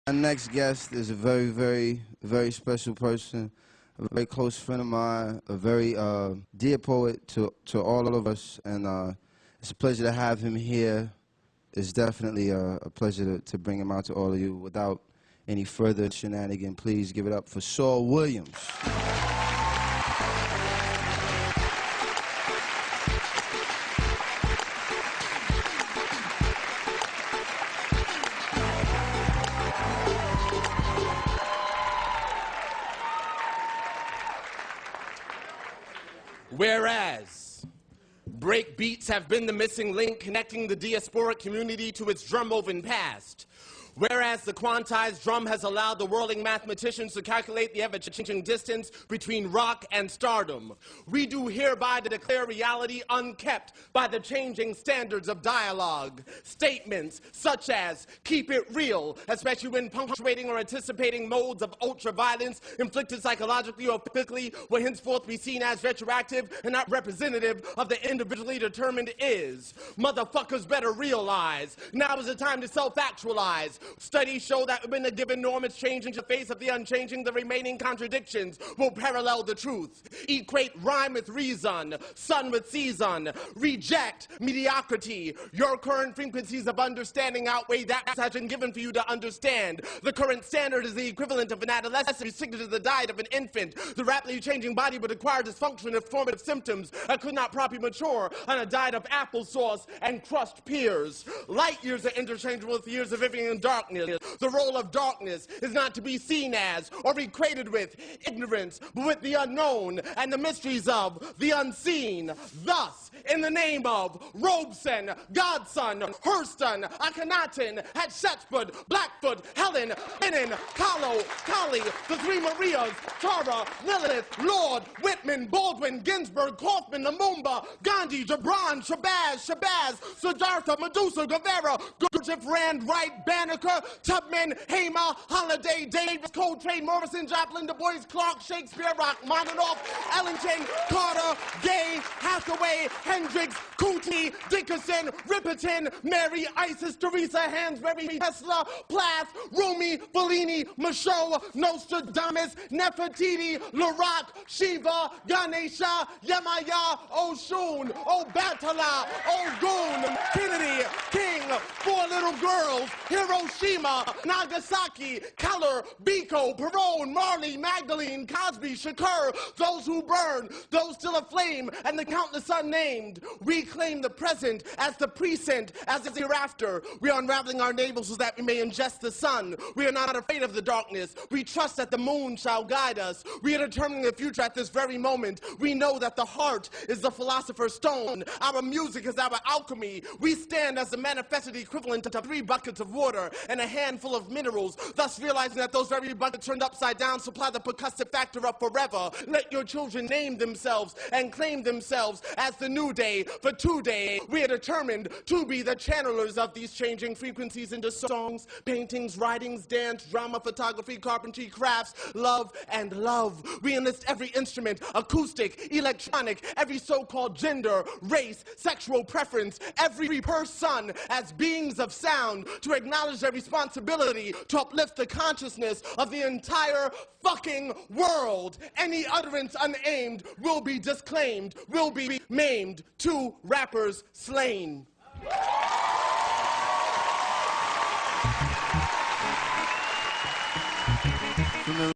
Our next guest is a very, very, very special person, a very close friend of mine, a very dear poet to all of us, and it's a pleasure to have him here. It's definitely a pleasure to bring him out to all of you. Without any further shenanigan, please give it up for Saul Williams. Whereas break beats have been the missing link connecting the diasporic community to its drum-woven past. Whereas the quantized drum has allowed the whirling mathematicians to calculate the ever-changing distance between rock and stardom, we do hereby declare reality unkept by the changing standards of dialogue. Statements such as, keep it real, especially when punctuating or anticipating modes of ultra-violence inflicted psychologically or physically, will henceforth be seen as retroactive and not representative of the individually determined is. Motherfuckers better realize, now is the time to self-actualize. Studies show that when a given norm is changing the face of the unchanging, the remaining contradictions will parallel the truth. Equate rhyme with reason, sun with season. Reject mediocrity. Your current frequencies of understanding outweigh that which has been given for you to understand. The current standard is the equivalent of an adolescent restricted to the diet of an infant. The rapidly changing body would acquire dysfunction and formative symptoms and could not properly mature on a diet of applesauce and crushed pears. Light years are interchangeable with years of living in darkness. The role of darkness is not to be seen as or equated with ignorance, but with the unknown and the mysteries of the unseen. Thus, in the name of Robeson, Godson, Hurston, Akhenaten, Hatshepsut, Blackfoot, Helen, Benin, Kahlo, Kali, the three Marias, Tara, Lilith, Lord, Whitman, Baldwin, Ginsburg, Kaufman, Lumumba, Gandhi, Gibran, Shabazz, Siddhartha, Medusa, Guevara, Gurdjieff, Rand, Wright, Banneker, Tubman, Hamer, Holiday, Davis, Coltrane, Morrison, Joplin, Du Bois, Clark, Shakespeare, Rachmaninoff, Ellington, Carter, Gay, Hathaway, Hendricks, Cootie, Dickerson, Ripperton, Mary, Isis, Teresa, Hansberry, Tesla, Plath, Rumi, Fellini, Michaud, Nostradamus, Nefertiti, Laroque, Shiva, Ganesha, Yamaya, Oshun, Obatala, Ogun, Kennedy, King, four little girls, Hiroshima, Nagasaki, Keller, Biko, Perón, Marley, Magdalene, Cosby, Shakur, those who burn, those still aflame, and the countless unnamed. We claim the present as the present, as the hereafter. We are unraveling our navel so that we may ingest the sun. We are not afraid of the darkness. We trust that the moon shall guide us. We are determining the future at this very moment. We know that the heart is the philosopher's stone. Our music is our alchemy. We stand as the manifested equivalent of 3 buckets of water and a handful of minerals, thus realizing that those very buckets turned upside down supply the percussive factor of forever. Let your children name themselves and claim themselves as the new day. For today, we are determined to be the channelers of these changing frequencies into songs, paintings, writings, dance, drama, photography, carpentry, crafts, love, and love. We enlist every instrument, acoustic, electronic, every so-called gender, race, sexual preference, every person as beings of sound to acknowledge their responsibility to uplift the consciousness of the entire fucking world. Any utterance unaimed will be disclaimed, will be maimed. 2 rappers slain. From the